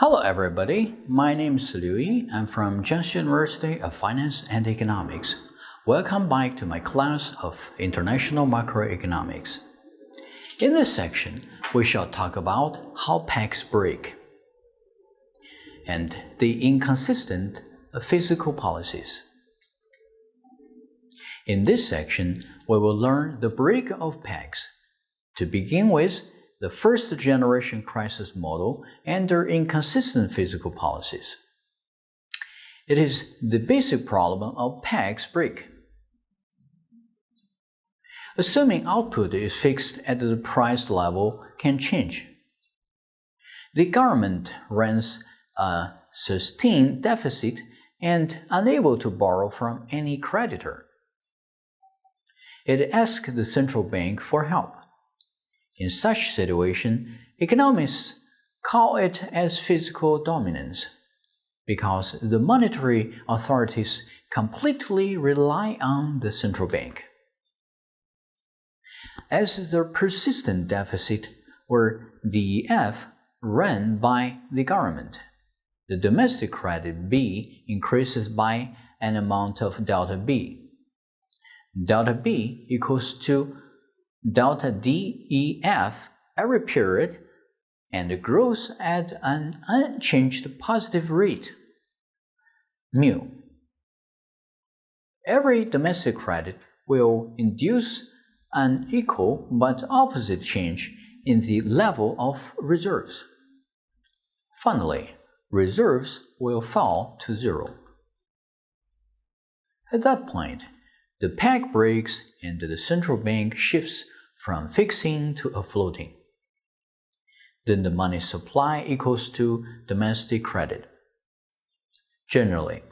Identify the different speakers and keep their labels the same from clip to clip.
Speaker 1: Hello everybody, my name is Liu Yi. I'm from Jiangxi University of Finance and Economics. Welcome back to my class of International Macroeconomics. In this section, we shall talk about how pegs break and the inconsistent fiscal policies. In this section, we will learn the break of pegs. To begin with, the first-generation crisis model under inconsistent fiscal policies. It is the basic problem of pegs break. Assuming output is fixed at the price level can change. The government runs a sustained deficit and unable to borrow from any creditor. It asks the central bank for help. In such situation, economists call it as fiscal dominance, because the monetary authorities completely rely on the central bank. As the persistent deficit, or DEF, run by the government, the domestic credit B increases by an amount of delta B. Delta B equals to delta DEF every period and grows at an unchanged positive rate, mu. Every domestic credit will induce an equal but opposite change in the level of reserves. Finally, reserves will fall to zero. At that point, the peg breaks and the central bank shifts from fixing to a floating. Then the money supply equals to domestic credit. Generally,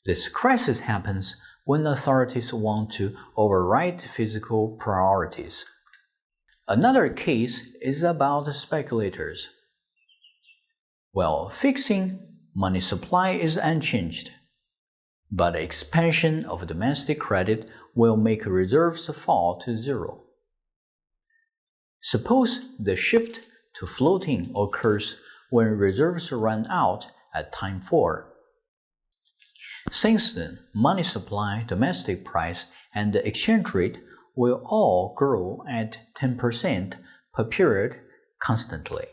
Speaker 1: this crisis happens when authorities want to override fiscal priorities. Another case is about speculators. Well, fixing money supply is unchanged, but expansion of domestic credit will make reserves fall to zero. Suppose the shift to floating occurs when reserves run out at time 4. Since then, money supply, domestic price, and the exchange rate will all grow at 10% per period constantly.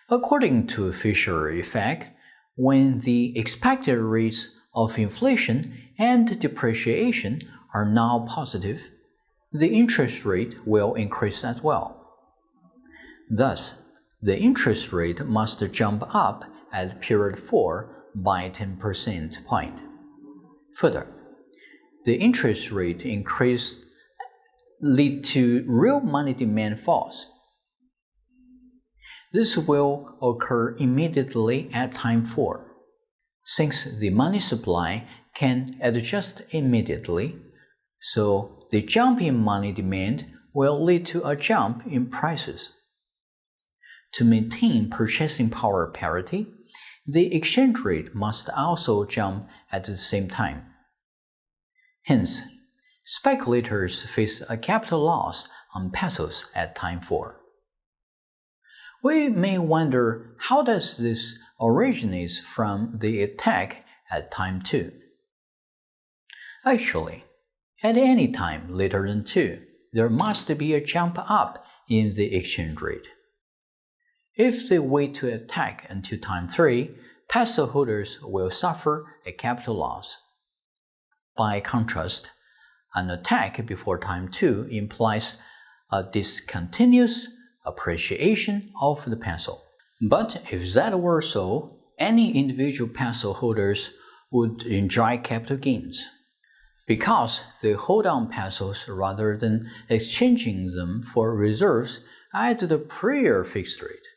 Speaker 1: According to Fiscal effect, when the expected rates of inflation and depreciation are now positive, the interest rate will increase as well. Thus, the interest rate must jump up at period 4 by 10% point. Further, the interest rate increase lead to real money demand falls. This will occur immediately at time 4, since the money supply can adjust immediately, so the jump in money demand will lead to a jump in prices. To maintain purchasing power parity, the exchange rate must also jump at the same time. Hence, speculators face a capital loss on pesos at time 4. We may wonder, how does this originate from the attack at time 2? Actually, at any time later than 2, there must be a jump up in the exchange rate. If they wait to attack until time 3, peso holders will suffer a capital loss. By contrast, an attack before time 2 implies a discontinuous appreciation of the peso. But if that were so, any individual peso holders would enjoy capital gains, because they hold on pesos rather than exchanging them for reserves at the prior fixed rate.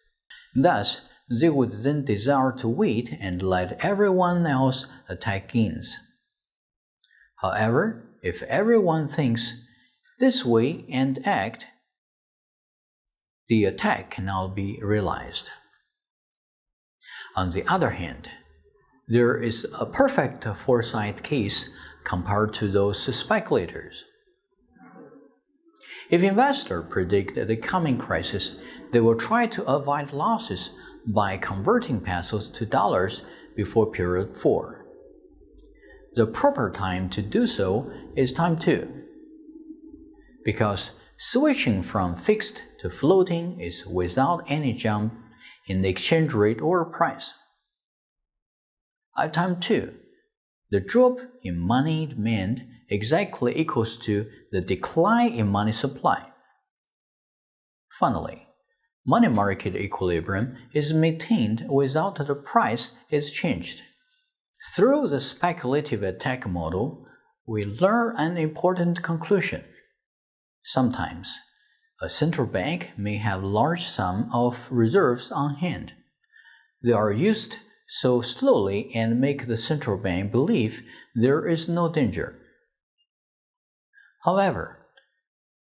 Speaker 1: Thus, they would then desire to wait and let everyone else attack gains. However, if everyone thinks this way and act, the attack cannot be realized. On the other hand, there is a perfect foresight case compared to those speculators. If investors predict the coming crisis, they will try to avoid losses by converting pesos to dollars before period 4. The proper time to do so is time 2, because switching from fixed to floating is without any jump in the exchange rate or price. At time 2, the drop in money demand exactly equals to the decline in money supply. Finally, money market equilibrium is maintained without the price is changed. Through the speculative attack model, we learn an important conclusion. Sometimes, a central bank may have large sum of reserves on hand. They are used so slowly and make the central bank believe there is no danger. However,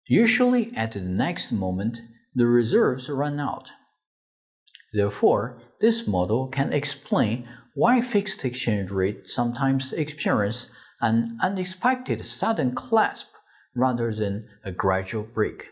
Speaker 1: usually at the next moment, the reserves run out. Therefore, this model can explain why fixed exchange rates sometimes experience an unexpected sudden clasp rather than a gradual break.